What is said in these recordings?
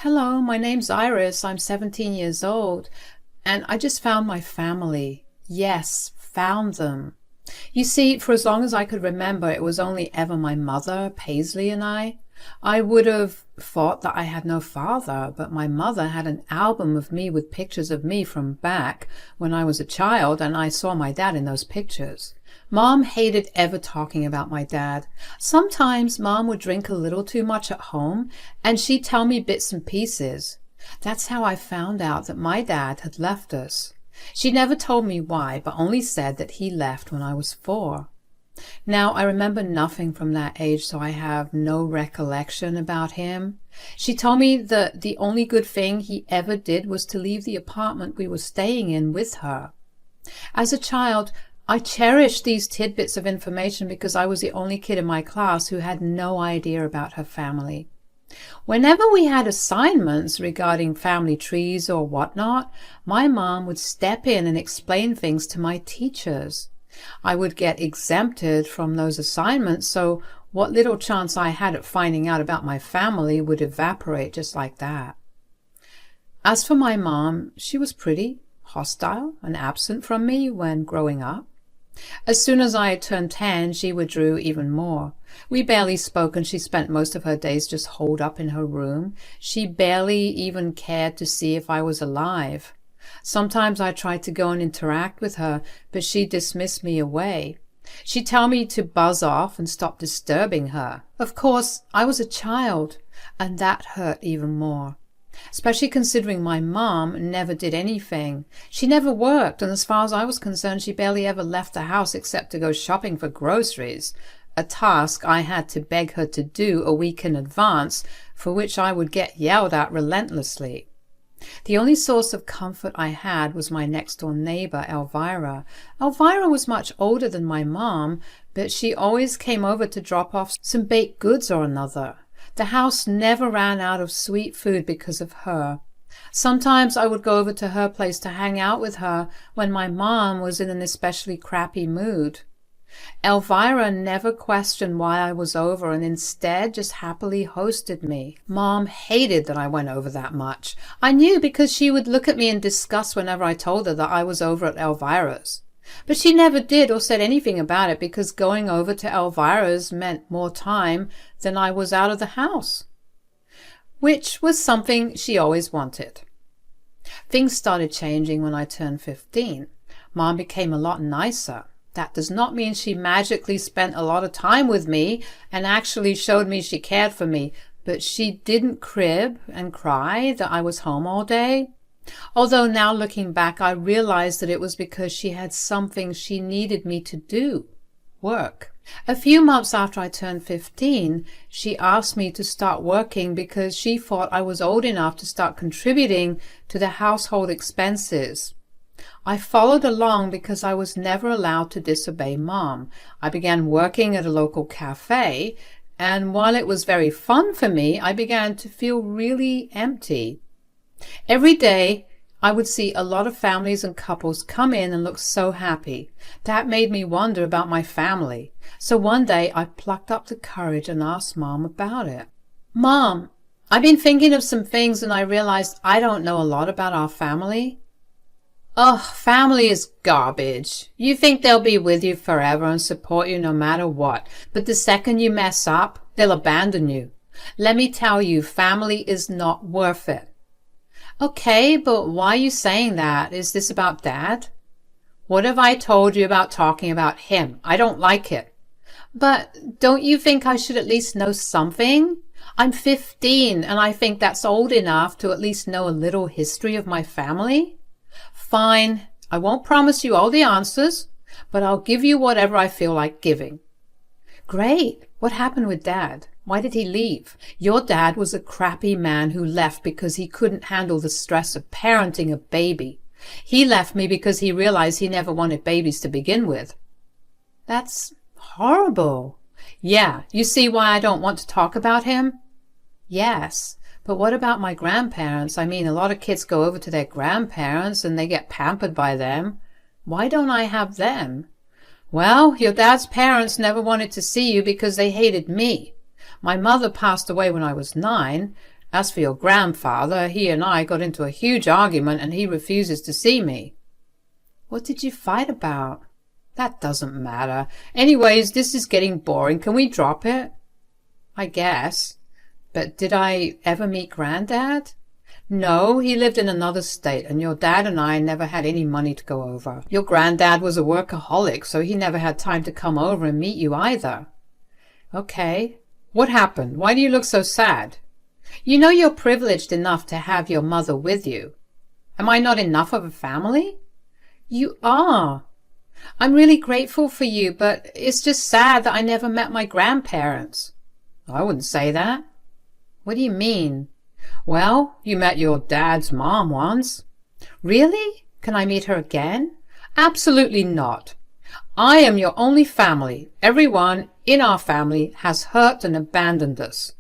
Hello, my name's Iris. I'm 17 years old, and I just found my family. Yes, found them. You see, for as long as I could remember, it was only ever my mother, Paisley, and I. I would have thought that I had no father, but my mother had an album of me with pictures of me from back when I was a child, and I saw my dad in those pictures. Mom hated ever talking about my dad. Sometimes Mom would drink a little too much at home, and she'd tell me bits and pieces. That's how I found out that my dad had left us. She never told me why, but only said that he left when I was 4. Now, I remember nothing from that age, so I have no recollection about him. She told me that the only good thing he ever did was to leave the apartment we were staying in with her. As a child, I cherished these tidbits of information because I was the only kid in my class who had no idea about her family. Whenever we had assignments regarding family trees or whatnot, my mom would step in and explain things to my teachers. I would get exempted from those assignments, so what little chance I had at finding out about my family would evaporate just like that. As for my mom, she was pretty hostile and absent from me when growing up. As soon as I turned 10, she withdrew even more. We barely spoke, and she spent most of her days just holed up in her room. She barely even cared to see if I was alive. Sometimes I tried to go and interact with her, but she dismissed me away. She'd tell me to buzz off and stop disturbing her. Of course, I was a child, and that hurt even more. Especially considering my mom never did anything. She never worked, and as far as I was concerned, she barely ever left the house except to go shopping for groceries, a task I had to beg her to do a week in advance, for which I would get yelled at relentlessly. The only source of comfort I had was my next-door neighbor, Elvira. Elvira was much older than my mom, but she always came over to drop off some baked goods or another. The house never ran out of sweet food because of her. Sometimes I would go over to her place to hang out with her when my mom was in an especially crappy mood. Elvira never questioned why I was over and instead just happily hosted me. Mom hated that I went over that much. I knew because she would look at me in disgust whenever I told her that I was over at Elvira's. But she never did or said anything about it because going over to Elvira's meant more time than I was out of the house, which was something she always wanted. Things started changing when I turned 15. Mom became a lot nicer. That does not mean she magically spent a lot of time with me and actually showed me she cared for me, but she didn't crib and cry that I was home all day. Although now looking back, I realized that it was because she had something she needed me to do, work. A few months after I turned 15, she asked me to start working because she thought I was old enough to start contributing to the household expenses. I followed along because I was never allowed to disobey Mom. I began working at a local cafe, and while it was very fun for me, I began to feel really empty. Every day, I would see a lot of families and couples come in and look so happy. That made me wonder about my family. So one day, I plucked up the courage and asked Mom about it. Mom, I've been thinking of some things and I realized I don't know a lot about our family. Ugh, family is garbage. You think they'll be with you forever and support you no matter what, but the second you mess up, they'll abandon you. Let me tell you, family is not worth it. Okay, but why are you saying that? Is this about Dad? What have I told you about talking about him? I don't like it. But don't you think I should at least know something? I'm 15, and I think that's old enough to at least know a little history of my family. Fine, I won't promise you all the answers, but I'll give you whatever I feel like giving. Great. What happened with Dad? Why did he leave? Your dad was a crappy man who left because he couldn't handle the stress of parenting a baby. He left me because he realized he never wanted babies to begin with. That's horrible. Yeah, you see why I don't want to talk about him? Yes, but what about my grandparents? I mean, a lot of kids go over to their grandparents and they get pampered by them. Why don't I have them? Well, your dad's parents never wanted to see you because they hated me. My mother passed away when I was 9, As for your grandfather, he and I got into a huge argument and he refuses to see me." "What did you fight about?" "That doesn't matter. Anyways, this is getting boring. Can we drop it?" "I guess. But did I ever meet Granddad?" "No, he lived in another state, and your dad and I never had any money to go over. Your granddad was a workaholic, so he never had time to come over and meet you either." "Okay. What happened? Why do you look so sad?" "You know you're privileged enough to have your mother with you. Am I not enough of a family?" "You are. I'm really grateful for you, but it's just sad that I never met my grandparents." "I wouldn't say that." "What do you mean?" "Well, you met your dad's mom once." "Really? Can I meet her again?" "Absolutely not. I am your only family. Everyone in our family has hurt and abandoned us."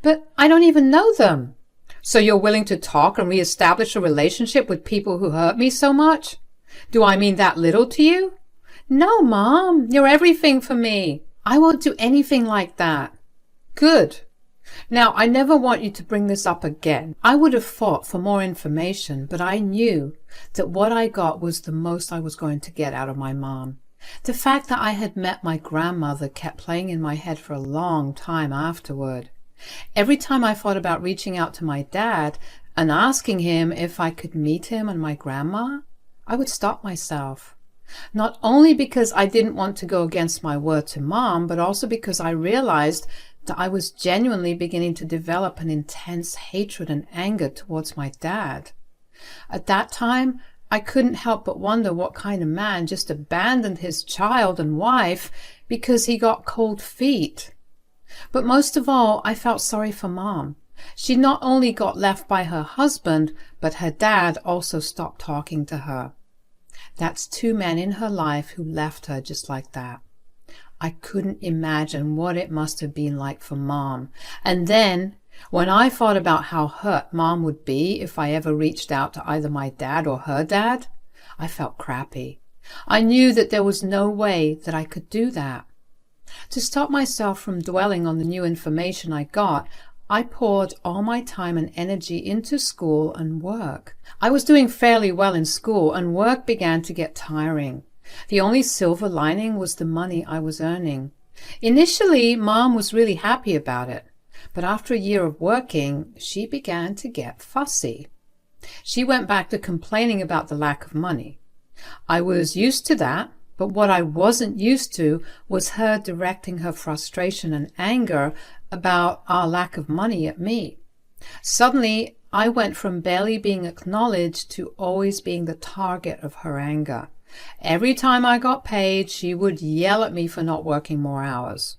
"But I don't even know them." "So you're willing to talk and reestablish a relationship with people who hurt me so much? Do I mean that little to you?" "No, Mom, you're everything for me. I won't do anything like that." "Good. Now, I never want you to bring this up again. I would have fought for more information, but I knew that what I got was the most I was going to get out of my mom. The fact that I had met my grandmother kept playing in my head for a long time afterward. Every time I thought about reaching out to my dad and asking him if I could meet him and my grandma, I would stop myself. Not only because I didn't want to go against my word to Mom, but also because I realized that I was genuinely beginning to develop an intense hatred and anger towards my dad. At that time, I couldn't help but wonder what kind of man just abandoned his child and wife because he got cold feet. But most of all, I felt sorry for Mom. She not only got left by her husband, but her dad also stopped talking to her. That's two men in her life who left her just like that. I couldn't imagine what it must have been like for Mom. And then, when I thought about how hurt Mom would be if I ever reached out to either my dad or her dad, I felt crappy. I knew that there was no way that I could do that. To stop myself from dwelling on the new information I got, I poured all my time and energy into school and work. I was doing fairly well in school, and work began to get tiring. The only silver lining was the money I was earning. Initially, Mom was really happy about it, but after a year of working, she began to get fussy. She went back to complaining about the lack of money. I was used to that, but what I wasn't used to was her directing her frustration and anger about our lack of money at me. Suddenly, I went from barely being acknowledged to always being the target of her anger. Every time I got paid, she would yell at me for not working more hours.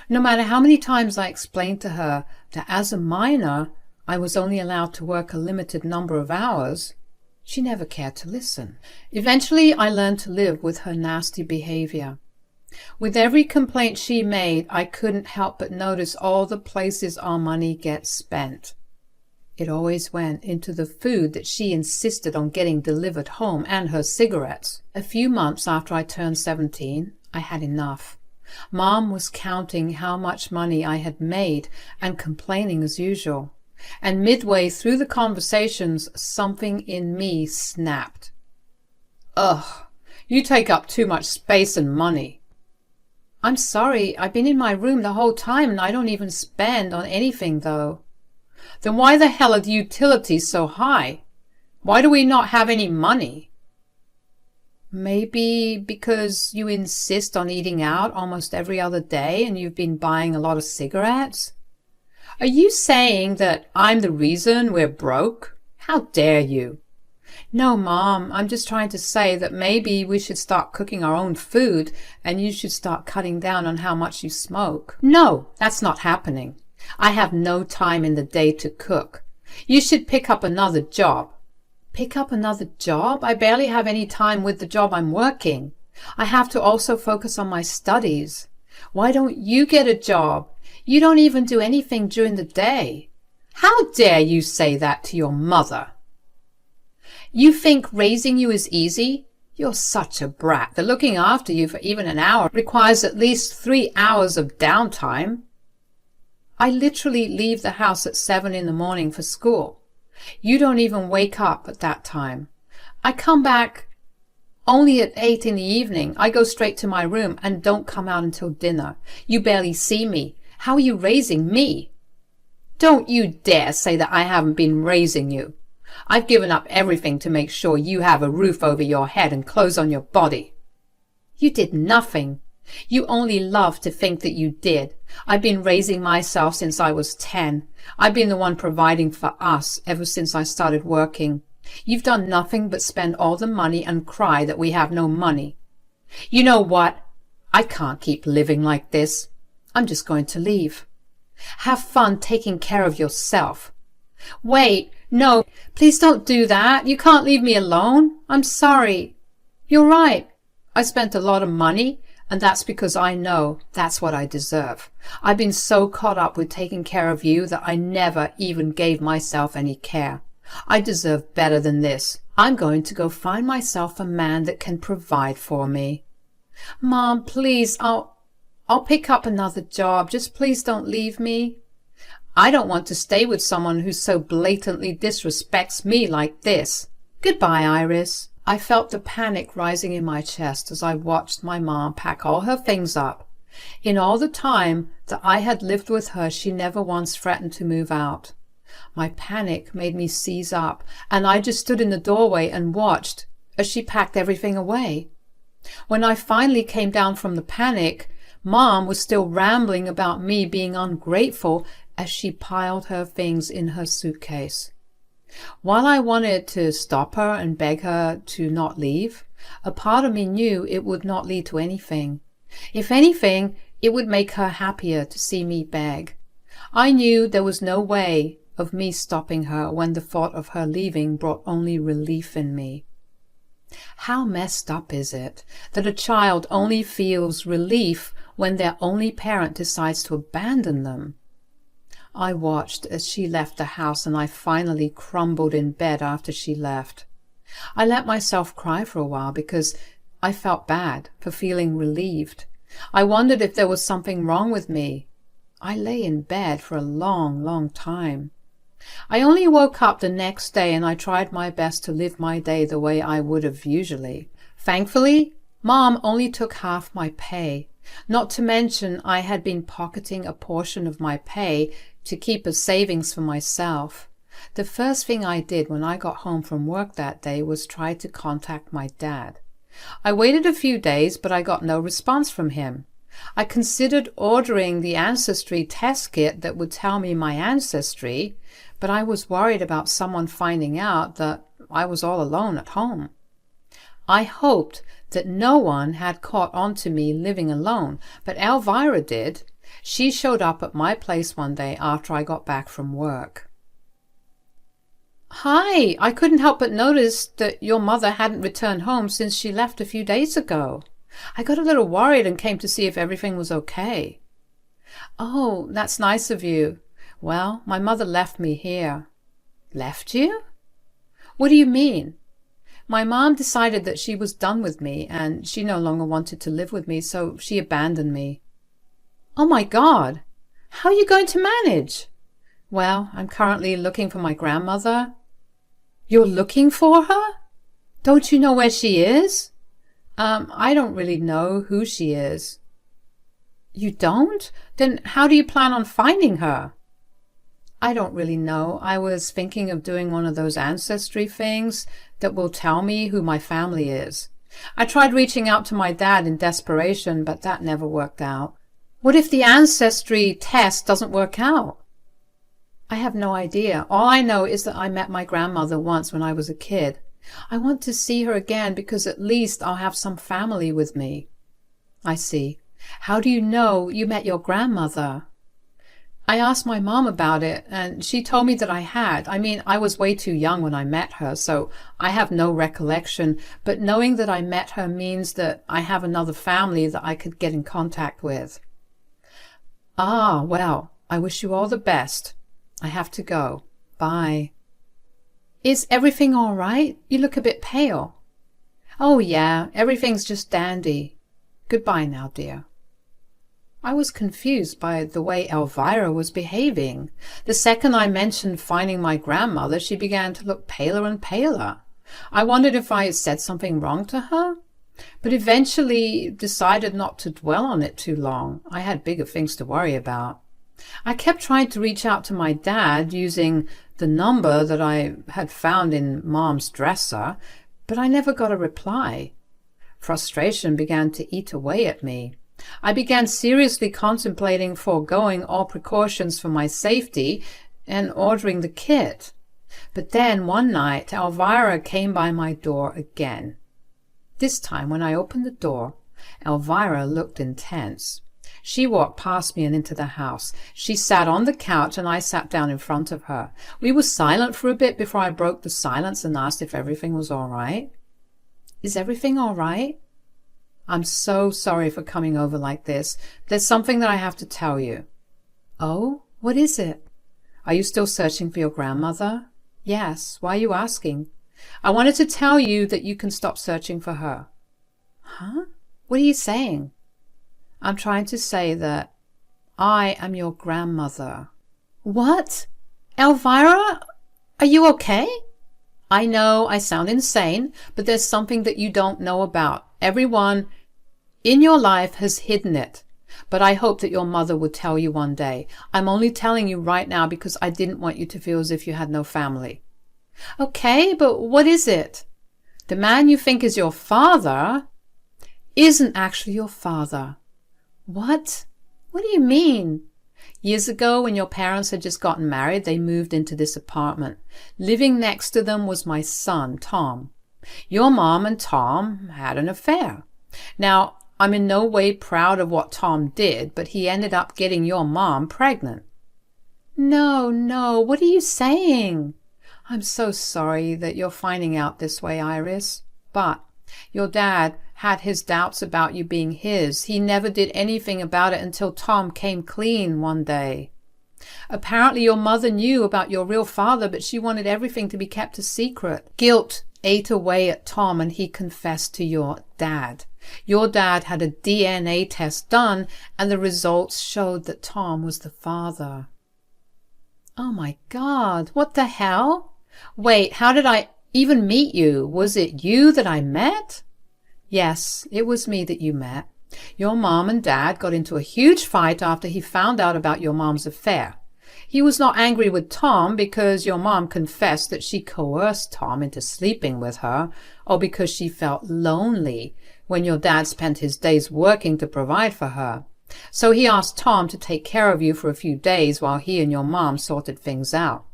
No matter how many times I explained to her that as a minor, I was only allowed to work a limited number of hours, she never cared to listen. Eventually, I learned to live with her nasty behavior. With every complaint she made, I couldn't help but notice all the places our money gets spent. It always went into the food that she insisted on getting delivered home and her cigarettes. A few months after I turned 17, I had enough. Mom was counting how much money I had made and complaining as usual. And midway through the conversations, something in me snapped. "Ugh, you take up too much space and money." "I'm sorry, I've been in my room the whole time and I don't even spend on anything though." "Then why the hell are the utilities so high? Why do we not have any money?" "Maybe because you insist on eating out almost every other day and you've been buying a lot of cigarettes." "Are you saying that I'm the reason we're broke? How dare you?" "No, Mom, I'm just trying to say that maybe we should start cooking our own food and you should start cutting down on how much you smoke." "No, that's not happening. I have no time in the day to cook. You should pick up another job." "Pick up another job? I barely have any time with the job I'm working. I have to also focus on my studies. Why don't you get a job? You don't even do anything during the day." "How dare you say that to your mother?" "You think raising you is easy? You're such a brat that looking after you for even an hour requires at least 3 hours of downtime." I literally leave the house at 7 in the morning for school. You don't even wake up at that time. I come back only at 8 in the evening. I go straight to my room and don't come out until dinner. You barely see me. How are you raising me? Don't you dare say that I haven't been raising you. I've given up everything to make sure you have a roof over your head and clothes on your body. You did nothing. You only love to think that you did. I've been raising myself since I was 10. I've been the one providing for us ever since I started working. You've done nothing but spend all the money and cry that we have no money. You know what? I can't keep living like this. I'm just going to leave. Have fun taking care of yourself. Wait, no, please don't do that. You can't leave me alone. I'm sorry. You're right. I spent a lot of money, and that's because I know that's what I deserve. I've been so caught up with taking care of you that I never even gave myself any care. I deserve better than this. I'm going to go find myself a man that can provide for me. Mom, please, I'll pick up another job. Just please don't leave me. I don't want to stay with someone who so blatantly disrespects me like this. Goodbye, Iris. I felt the panic rising in my chest as I watched my mom pack all her things up. In all the time that I had lived with her, she never once threatened to move out. My panic made me seize up, and I just stood in the doorway and watched as she packed everything away. When I finally came down from the panic, Mom was still rambling about me being ungrateful as she piled her things in her suitcase. While I wanted to stop her and beg her to not leave, a part of me knew it would not lead to anything. If anything, it would make her happier to see me beg. I knew there was no way of me stopping her when the thought of her leaving brought only relief in me. How messed up is it that a child only feels relief when their only parent decides to abandon them? I watched as she left the house, and I finally crumbled in bed after she left. I let myself cry for a while because I felt bad for feeling relieved. I wondered if there was something wrong with me. I lay in bed for a long, long time. I only woke up the next day, and I tried my best to live my day the way I would have usually. Thankfully, Mom only took half my pay. Not to mention I had been pocketing a portion of my pay to keep as savings for myself. The first thing I did when I got home from work that day was try to contact my dad. I waited a few days, but I got no response from him. I considered ordering the ancestry test kit that would tell me my ancestry, but I was worried about someone finding out that I was all alone at home. I hoped that no one had caught on to me living alone, but Elvira did. She showed up at my place one day after I got back from work. "Hi, I couldn't help but notice that your mother hadn't returned home since she left a few days ago. I got a little worried and came to see if everything was okay." "Oh, that's nice of you. Well, my mother left me here." "Left you? What do you mean?" "My mom decided that she was done with me and she no longer wanted to live with me, so she abandoned me." "Oh my God! How are you going to manage?" "Well, I'm currently looking for my grandmother." "You're looking for her? Don't you know where she is?" I don't really know who she is." "You don't? Then how do you plan on finding her?" "I don't really know. I was thinking of doing one of those ancestry things that will tell me who my family is. I tried reaching out to my dad in desperation, but that never worked out." "What if the ancestry test doesn't work out?" "I have no idea. All I know is that I met my grandmother once when I was a kid. I want to see her again because at least I'll have some family with me." "I see. How do you know you met your grandmother?" "I asked my mom about it, and she told me that I had. I mean, I was way too young when I met her, so I have no recollection, but knowing that I met her means that I have another family that I could get in contact with." "Ah, well, I wish you all the best. I have to go. Bye." "Is everything all right? You look a bit pale." "Oh, yeah, everything's just dandy. Goodbye now, dear." I was confused by the way Elvira was behaving. The second I mentioned finding my grandmother, she began to look paler and paler. I wondered if I had said something wrong to her, but eventually decided not to dwell on it too long. I had bigger things to worry about. I kept trying to reach out to my dad using the number that I had found in Mom's dresser, but I never got a reply. Frustration began to eat away at me. I began seriously contemplating foregoing all precautions for my safety and ordering the kit. But then one night Elvira came by my door again. This time when I opened the door, Elvira looked intense. She walked past me and into the house. She sat on the couch and I sat down in front of her. We were silent for a bit before I broke the silence and asked if everything was all right. Is everything all right? I'm so sorry for coming over like this. There's something that I have to tell you. Oh, what is it? Are you still searching for your grandmother? Yes. Why are you asking? I wanted to tell you that you can stop searching for her. Huh? What are you saying? I'm trying to say that I am your grandmother. What? Elvira? Are you okay? I know I sound insane, but there's something that you don't know about. Everyone in your life has hidden it, but I hope that your mother would tell you one day. I'm only telling you right now because I didn't want you to feel as if you had no family. Okay, but what is it? The man you think is your father isn't actually your father. What? What do you mean? Years ago, when your parents had just gotten married, they moved into this apartment. Living next to them was my son, Tom. Your mom and Tom had an affair. Now, I'm in no way proud of what Tom did, but he ended up getting your mom pregnant. No, what are you saying? I'm so sorry that you're finding out this way, Iris. But your dad had his doubts about you being his. He never did anything about it until Tom came clean one day. Apparently your mother knew about your real father, but she wanted everything to be kept a secret. Guilt ate away at Tom and he confessed to your dad. Your dad had a DNA test done and the results showed that Tom was the father. Oh my God, what the hell? Wait, how did I even meet you? Was it you that I met? Yes, it was me that you met. Your mom and dad got into a huge fight after he found out about your mom's affair. He was not angry with Tom because your mom confessed that she coerced Tom into sleeping with her, or because she felt lonely when your dad spent his days working to provide for her. So he asked Tom to take care of you for a few days while he and your mom sorted things out.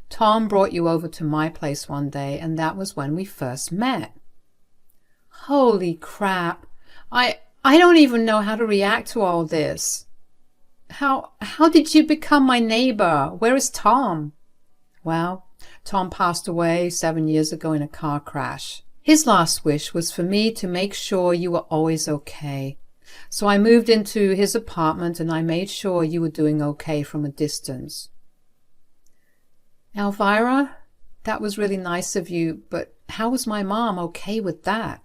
Tom brought you over to my place one day, and that was when we first met. Holy crap. I don't even know how to react to all this. How did you become my neighbor? Where is Tom? Well, Tom passed away 7 years ago in a car crash. His last wish was for me to make sure you were always okay. So I moved into his apartment and I made sure you were doing okay from a distance. Elvira, that was really nice of you, but how was my mom okay with that?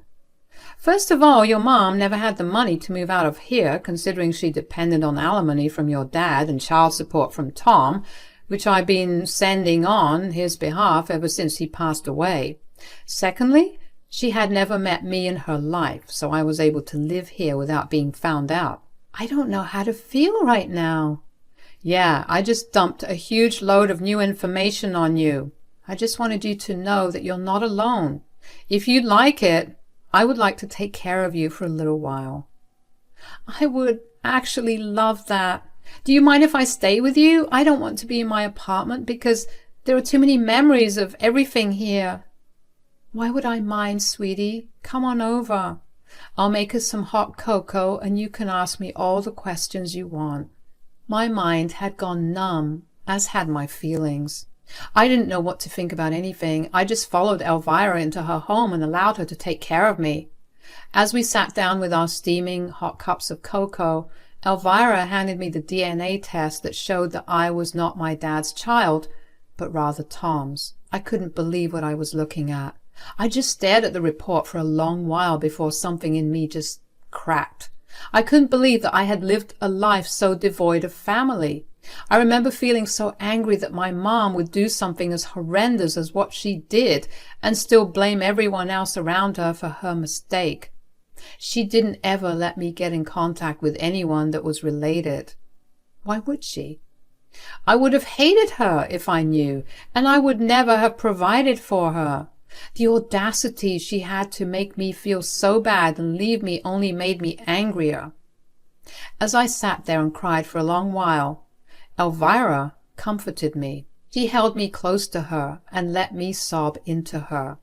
First of all, your mom never had the money to move out of here, considering she depended on alimony from your dad and child support from Tom, which I've been sending on his behalf ever since he passed away. Secondly, she had never met me in her life, so I was able to live here without being found out. I don't know how to feel right now. Yeah, I just dumped a huge load of new information on you. I just wanted you to know that you're not alone. If you'd like it, I would like to take care of you for a little while. I would actually love that. Do you mind if I stay with you? I don't want to be in my apartment because there are too many memories of everything here. Why would I mind, sweetie? Come on over. I'll make us some hot cocoa and you can ask me all the questions you want. My mind had gone numb, as had my feelings. I didn't know what to think about anything. I just followed Elvira into her home and allowed her to take care of me. As we sat down with our steaming hot cups of cocoa, Elvira handed me the DNA test that showed that I was not my dad's child, but rather Tom's. I couldn't believe what I was looking at. I just stared at the report for a long while before something in me just cracked. I couldn't believe that I had lived a life so devoid of family. I remember feeling so angry that my mom would do something as horrendous as what she did and still blame everyone else around her for her mistake. She didn't ever let me get in contact with anyone that was related. Why would she? I would have hated her if I knew, and I would never have provided for her. The audacity she had to make me feel so bad and leave me only made me angrier. As I sat there and cried for a long while, Elvira comforted me. She held me close to her and let me sob into her.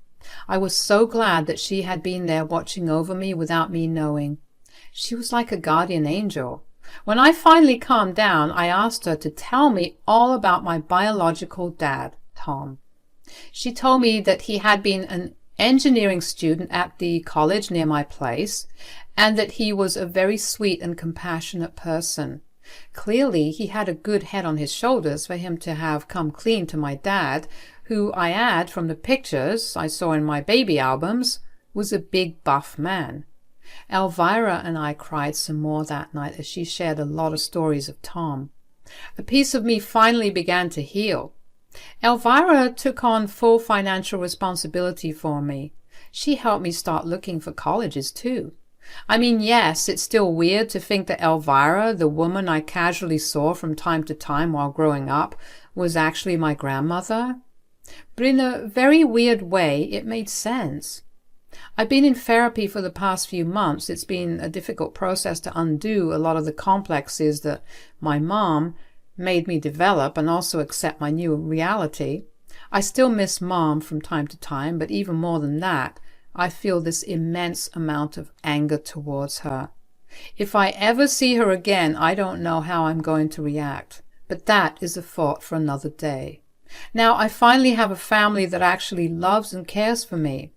I was so glad that she had been there watching over me without me knowing. She was like a guardian angel. When I finally calmed down, I asked her to tell me all about my biological dad, Tom. She told me that he had been an engineering student at the college near my place, and that he was a very sweet and compassionate person. Clearly, he had a good head on his shoulders for him to have come clean to my dad, who, I add from the pictures I saw in my baby albums, was a big buff man. Elvira and I cried some more that night as she shared a lot of stories of Tom. A piece of me finally began to heal. Elvira took on full financial responsibility for me. She helped me start looking for colleges too. I mean, yes, it's still weird to think that Elvira, the woman I casually saw from time to time while growing up, was actually my grandmother. But in a very weird way, it made sense. I've been in therapy for the past few months. It's been a difficult process to undo a lot of the complexes that my mom made me develop and also accept my new reality. I still miss Mom from time to time, but even more than that, I feel this immense amount of anger towards her. If I ever see her again, I don't know how I'm going to react, but that is a thought for another day. Now I finally have a family that actually loves and cares for me.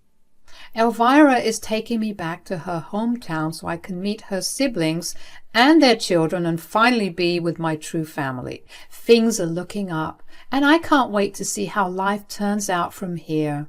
Elvira is taking me back to her hometown so I can meet her siblings and their children and finally be with my true family. Things are looking up, and I can't wait to see how life turns out from here.